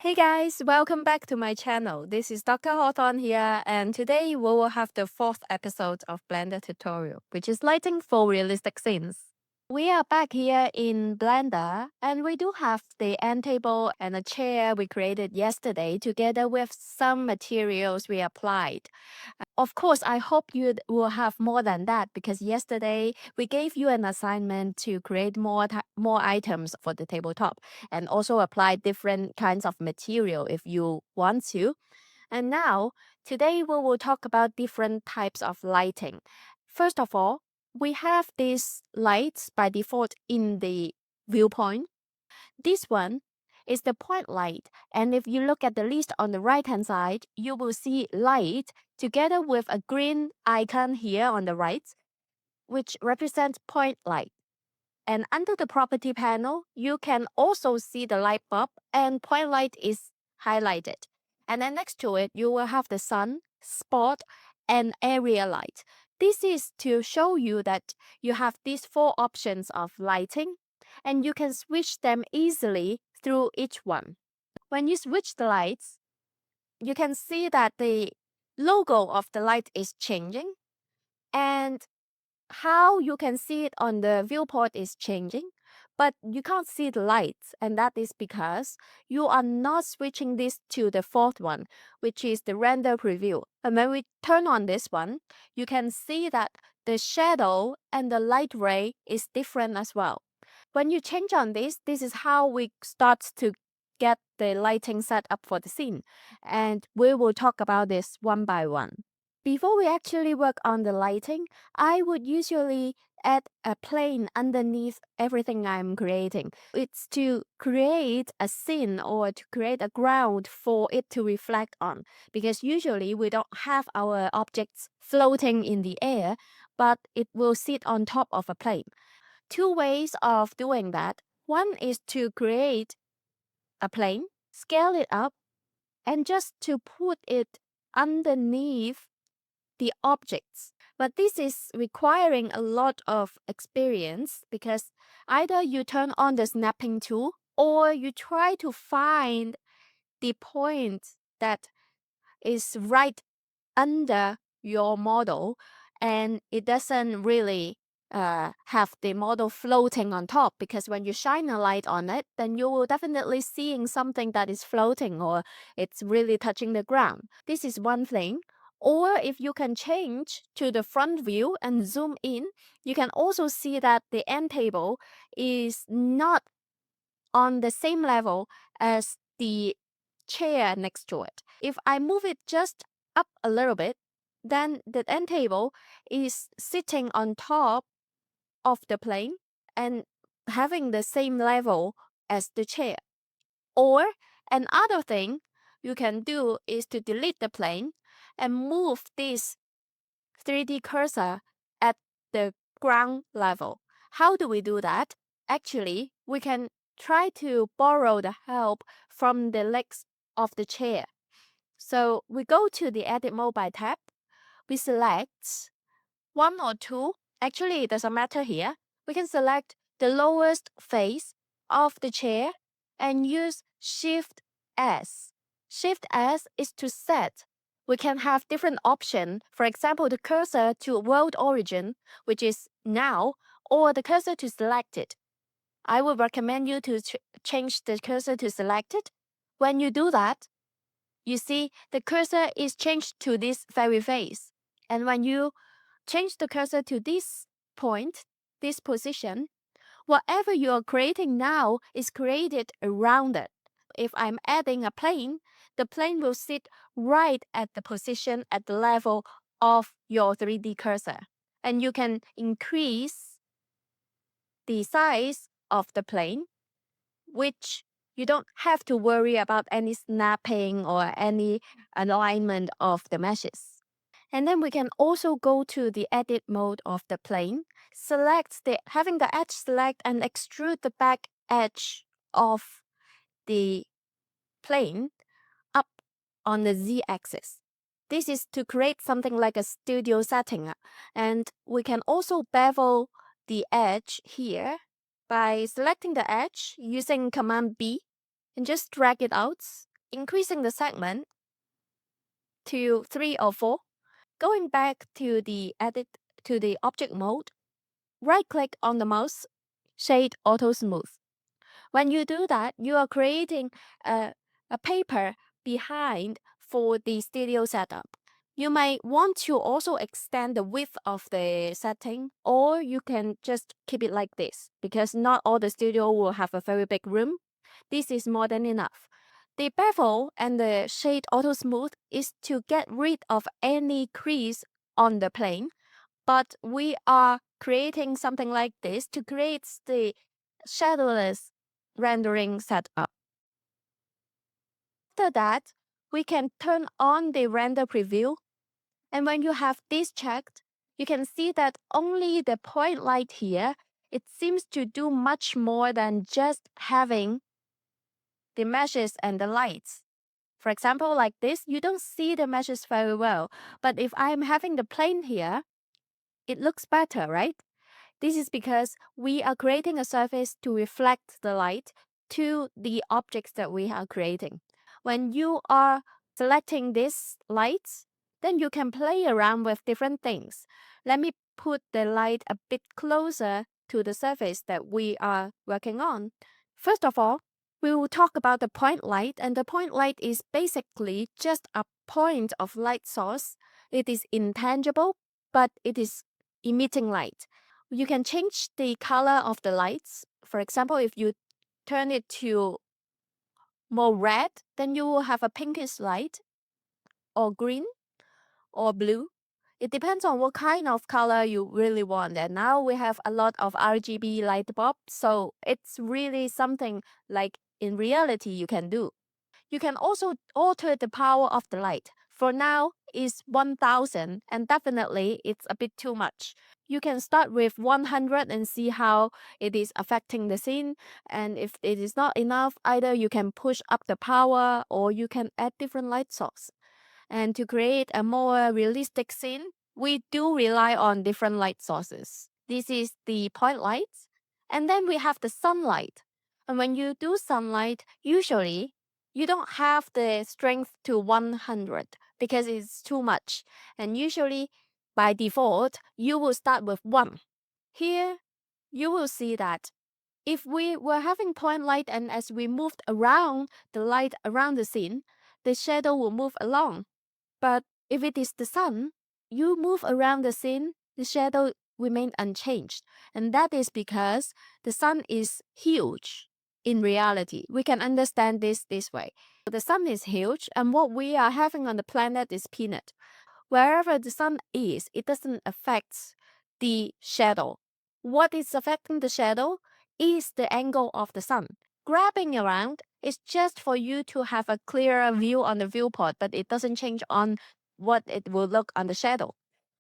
Hey guys, welcome back to my channel. This is Dr. Hawthorn here, and today we will have the fourth episode of Blender tutorial, which is lighting for realistic scenes. We are back here in Blender, and we do have the end table and a chair we created yesterday together with some materials we applied. Of course, I hope you will have more than that because yesterday we gave you an assignment to create more items for the tabletop and also apply different kinds of material if you want to. And now, today we will talk about different types of lighting. First of all, we have these lights by default in the viewpoint. This one is the point light, and if you look at the list on the right hand side, you will see light together with a green icon here on the right, which represents point light. And under the property panel, you can also see the light bulb and point light is highlighted. And then next to it, you will have the sun, spot, and area light. This is to show you that you have these four options of lighting and you can switch them easily through each one. When you switch the lights, you can see that the logo of the light is changing and how you can see it on the viewport is changing, but you can't see the lights, and that is because you are not switching this to the fourth one, which is the render preview. And when we turn on this one, you can see that the shadow and the light ray is different as well. When you change on this is how we start to get the lighting set up for the scene, and we will talk about this one by one. Before we actually work on the lighting, I would usually add a plane underneath everything I'm creating. It's to create a scene or to create a ground for it to reflect on, because usually we don't have our objects floating in the air, but it will sit on top of a plane. Two ways of doing that. One is to create a plane, scale it up, and just to put it underneath the objects. But this is requiring a lot of experience because either you turn on the snapping tool or you try to find the point that is right under your model and it doesn't really have the model floating on top, because when you shine a light on it, then you will definitely seeing something that is floating or it's really touching the ground. This is one thing. Or if you can change to the front view and zoom in, you can also see that the end table is not on the same level as the chair next to it. If I move it just up a little bit, then the end table is sitting on top of the plane and having the same level as the chair. Or another thing you can do is to delete the plane and move this 3D cursor at the ground level. How do we do that? Actually, we can try to borrow the help from the legs of the chair. So we go to the Edit Mode by tab. We select one or two. Actually, it doesn't matter here. We can select the lowest face of the chair and use Shift S. Shift S is to set. We can have different options. For example, the cursor to world origin, which is now, or the cursor to selected. I would recommend you to change the cursor to selected. When you do that, you see the cursor is changed to this very face. And when you change the cursor to this point, this position, whatever you are creating now is created around it. If I'm adding a plane, the plane will sit right at the position at the level of your 3D cursor. And you can increase the size of the plane, which you don't have to worry about any snapping or any alignment of the meshes. And then we can also go to the edit mode of the plane, having the edge select and extrude the back edge of the plane up on the z-axis. This is to create something like a studio setting. And we can also bevel the edge here by selecting the edge using Command B and just drag it out increasing the segment to 3 or 4. Going back to the object mode, right click on the mouse, shade auto smooth. When you do that, you are creating a paper behind for the studio setup. You might want to also extend the width of the setting, or you can just keep it like this, because not all the studio will have a very big room. This is more than enough. The bevel and the shade auto smooth is to get rid of any crease on the plane, but we are creating something like this to create the shadowless rendering setup. After that, we can turn on the render preview. And when you have this checked, you can see that only the point light here, it seems to do much more than just having the meshes and the lights. For example, like this, you don't see the meshes very well. But if I'm having the plane here, it looks better, right? This is because we are creating a surface to reflect the light to the objects that we are creating. When you are selecting these lights, then you can play around with different things. Let me put the light a bit closer to the surface that we are working on. First of all, we will talk about the point light, and the point light is basically just a point of light source. It is intangible, but it is emitting light. You can change the color of the lights. For example, if you turn it to more red, then you will have a pinkish light, or green, or blue. It depends on what kind of color you really want. And now we have a lot of RGB light bulbs, so it's really something like in reality you can do. You can also alter the power of the light. For now, it's 1000, and definitely it's a bit too much. You can start with 100 and see how it is affecting the scene. And if it is not enough, either you can push up the power or you can add different light source. And to create a more realistic scene, we do rely on different light sources. This is the point light. And then we have the sunlight. And when you do sunlight, usually you don't have the strength to 100 because it's too much. And usually by default, you will start with 1. Here, you will see that if we were having point light and as we moved around the light around the scene, the shadow will move along. But if it is the sun, you move around the scene, the shadow remain unchanged. And that is because the sun is huge. In reality, we can understand this way. The sun is huge, and what we are having on the planet is peanut. Wherever the sun is, it doesn't affect the shadow. What is affecting the shadow is the angle of the sun. Grabbing around is just for you to have a clearer view on the viewport, but it doesn't change on what it will look on the shadow.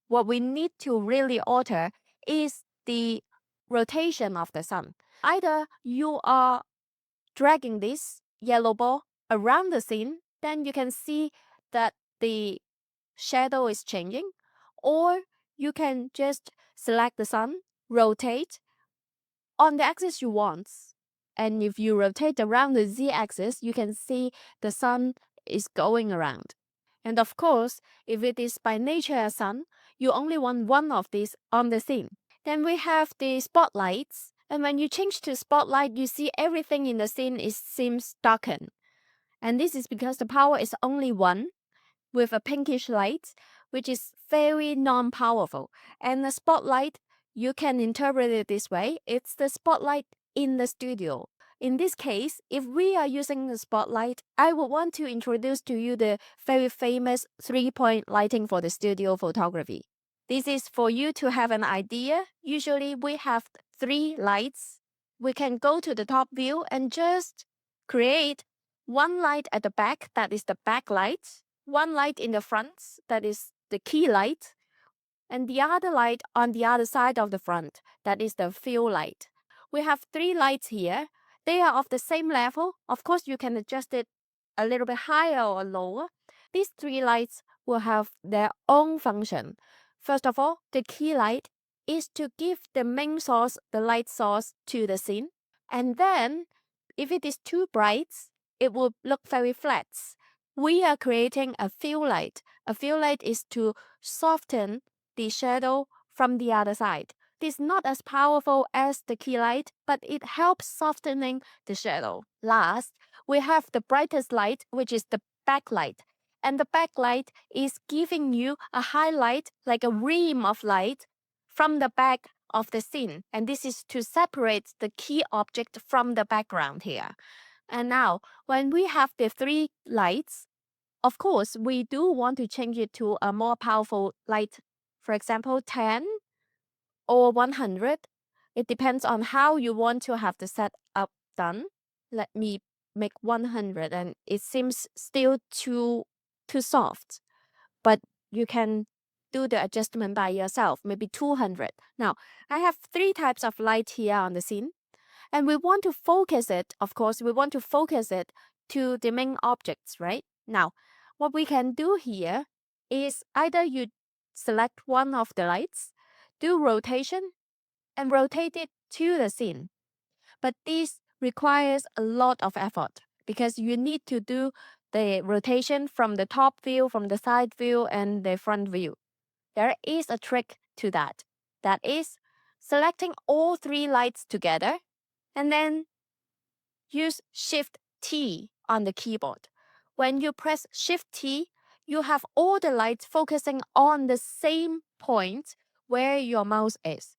What we need to really alter is the rotation of the sun. Either you are dragging this yellow ball around the scene, then you can see that the shadow is changing, or you can just select the sun, rotate on the axis you want. And if you rotate around the z-axis, you can see the sun is going around. And of course, if it is by nature a sun, you only want one of these on the scene. Then we have the spotlights. And when you change to spotlight, you see everything in the scene seems darkened. And this is because the power is only 1 with a pinkish light, which is very non-powerful. And the spotlight, you can interpret it this way. It's the spotlight in the studio. In this case, if we are using the spotlight, I would want to introduce to you the very famous 3-point lighting for the studio photography. This is for you to have an idea. Usually we have 3 lights. We can go to the top view and just create one light at the back, that is the backlight, one light in the front, that is the key light, and the other light on the other side of the front, that is the fill light. We have 3 lights here. They are of the same level. Of course, you can adjust it a little bit higher or lower. These 3 lights will have their own function. First of all, the key light is to give the main source, the light source, to the scene. And then, if it is too bright, it will look very flat. We are creating a fill light. A fill light is to soften the shadow from the other side. It is not as powerful as the key light, but it helps softening the shadow. Last, we have the brightest light, which is the backlight. And the backlight is giving you a highlight, like a rim of light, from the back of the scene. And this is to separate the key object from the background here. And now, when we have the 3 lights, of course, we do want to change it to a more powerful light. For example, 10 or 100. It depends on how you want to have the setup done. Let me make 100, and it seems still too soft. But you can do the adjustment by yourself, maybe 200. Now, I have 3 types of light here on the scene. And we want to focus it, of course, we want to focus it to the main objects, right? Now, what we can do here is either you select one of the lights, do rotation, and rotate it to the scene. But this requires a lot of effort because you need to do the rotation from the top view, from the side view, and the front view. There is a trick to that. That is selecting all 3 lights together and then use Shift T on the keyboard. When you press Shift T, you have all the lights focusing on the same point where your mouse is.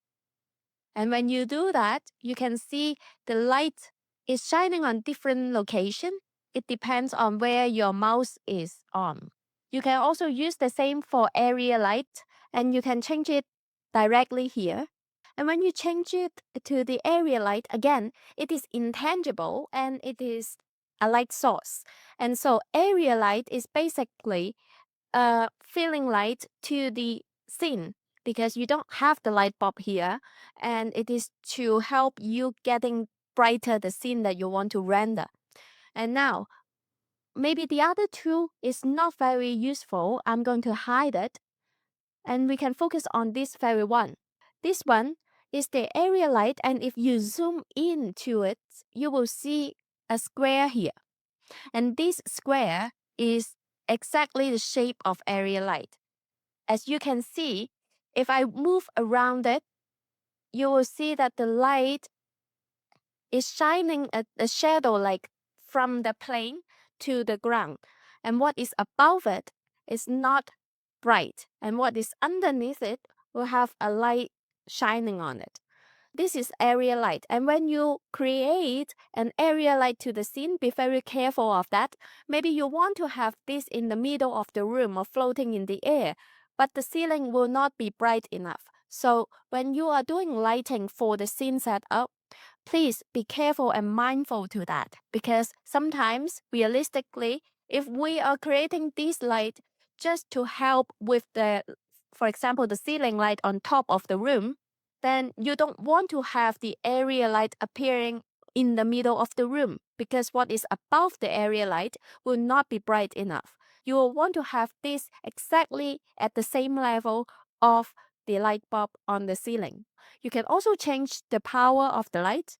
And when you do that, you can see the light is shining on different location. It depends on where your mouse is on. You can also use the same for area light, and you can change it directly here. And when you change it to the area light, again, it is intangible and it is a light source. And so area light is basically a filling light to the scene because you don't have the light bulb here, and it is to help you getting brighter the scene that you want to render. And now, maybe the other 2 is not very useful. I'm going to hide it, and we can focus on this very one. This one is the area light, and if you zoom into it, you will see a square here. And this square is exactly the shape of area light. As you can see, if I move around it, you will see that the light is shining a shadow like from the plane to the ground. And what is above it is not bright. And what is underneath it will have a light shining on it. This is area light. And when you create an area light to the scene, be very careful of that. Maybe you want to have this in the middle of the room or floating in the air, but the ceiling will not be bright enough. So when you are doing lighting for the scene setup, please be careful and mindful to that, because sometimes realistically, if we are creating this light just to help with the, for example, the ceiling light on top of the room, then you don't want to have the area light appearing in the middle of the room, because what is above the area light will not be bright enough. You will want to have this exactly at the same level of the light bulb on the ceiling. You can also change the power of the light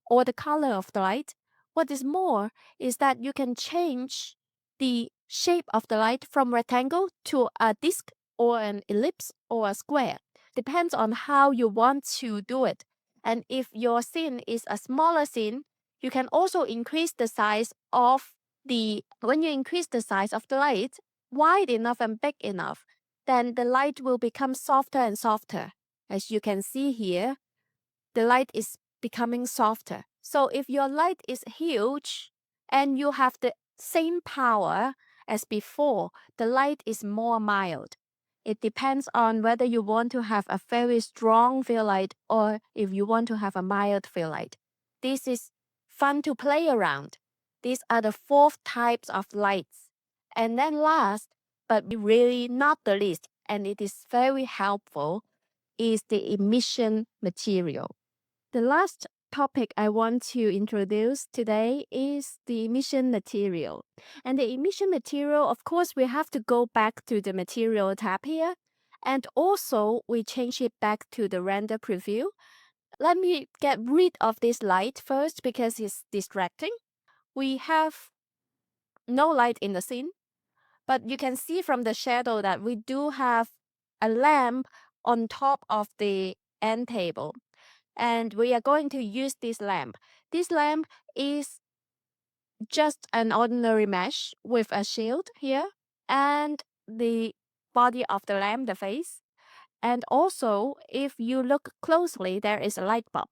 or the color of the light. What is more is that you can change the shape of the light from rectangle to a disc or an ellipse or a square. Depends on how you want to do it. And if your scene is a smaller scene, you can also increase the size of when you increase the size of the light wide enough and big enough, then the light will become softer and softer. As you can see here, the light is becoming softer. So if your light is huge and you have the same power as before, the light is more mild. It depends on whether you want to have a very strong fill light or if you want to have a mild fill light. This is fun to play around. These are the 4 types of lights. And then last, but really not the least, and it is very helpful, is the emission material. The last topic I want to introduce today is the emission material. And the emission material, of course, we have to go back to the material tab here. And also, we change it back to the render preview. Let me get rid of this light first because it's distracting. We have no light in the scene. But you can see from the shadow that we do have a lamp on top of the end table. And we are going to use this lamp. This lamp is just an ordinary mesh with a shield here and the body of the lamp, the face. And also, if you look closely, there is a light bulb.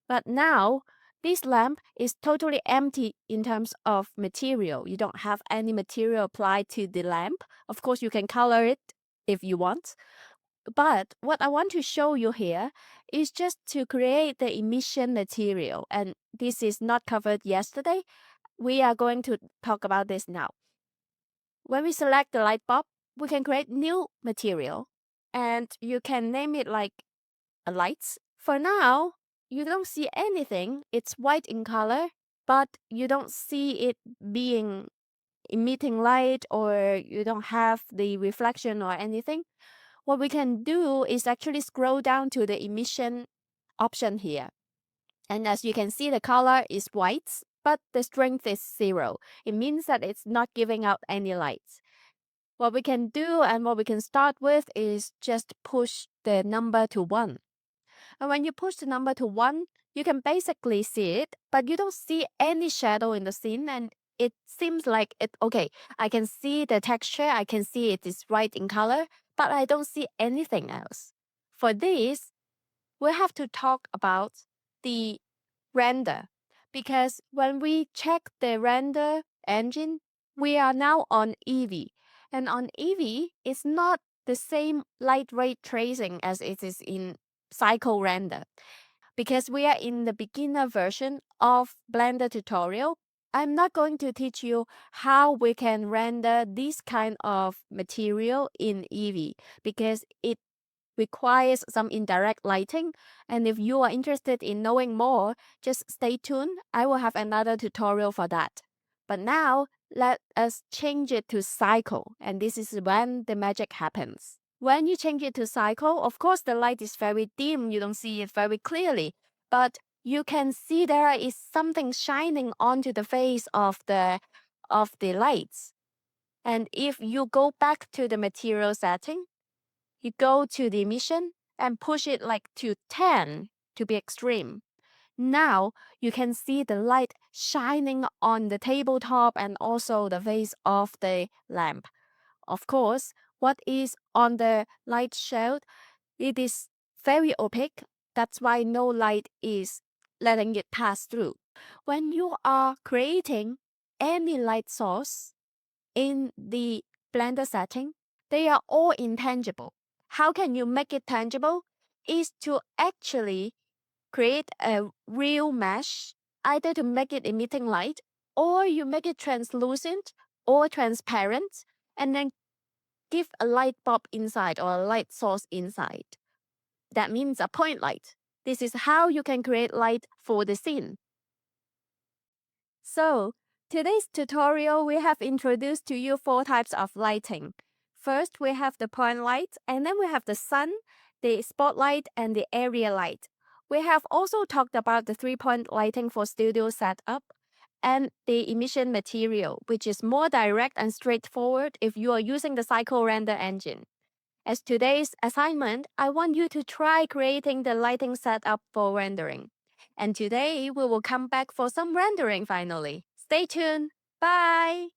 But now, this lamp is totally empty in terms of material. You don't have any material applied to the lamp. Of course, you can color it if you want. But what I want to show you here is just to create the emission material. And this is not covered yesterday. We are going to talk about this now. When we select the light bulb, we can create new material. And you can name it like a lights. For now, you don't see anything. It's white in color, but you don't see it being emitting light, or you don't have the reflection or anything. What we can do is actually scroll down to the emission option here. And as you can see, the color is white, but the strength is 0. It means that it's not giving out any light. What we can do and what we can start with is just push the number to 1. And when you push the number to 1, you can basically see it, but you don't see any shadow in the scene, and it seems like okay, I can see the texture, I can see it is right in color, but I don't see anything else. For this, we have to talk about the render, because when we check the render engine, we are now on Eevee. And on Eevee, it's not the same light rate tracing as it is in cycle render. Because we are in the beginner version of Blender tutorial, I'm not going to teach you how we can render this kind of material in Eevee, because it requires some indirect lighting. And if you are interested in knowing more, just stay tuned. I will have another tutorial for that. But now, let us change it to cycle, and this is when the magic happens. When you change it to cycle, of course the light is very dim, you don't see it very clearly, but you can see there is something shining onto the face of the lights. And if you go back to the material setting, you go to the emission and push it like to 10 to be extreme. Now you can see the light shining on the tabletop and also the face of the lamp. Of course, what is on the light shield, it is very opaque. That's why no light is letting it pass through. When you are creating any light source in the Blender setting, they are all intangible. How can you make it tangible? Is to actually create a real mesh, either to make it emitting light, or you make it translucent or transparent, and then give a light bulb inside or a light source inside. That means a point light. This is how you can create light for the scene. So, today's tutorial, we have introduced to you 4 types of lighting. First, we have the point light, and then we have the sun, the spotlight, and the area light. We have also talked about the 3-point lighting for studio setup and the emission material, which is more direct and straightforward if you are using the cycle render engine. As today's assignment, I want you to try creating the lighting setup for rendering. And today we will come back for some rendering finally. Stay tuned. Bye!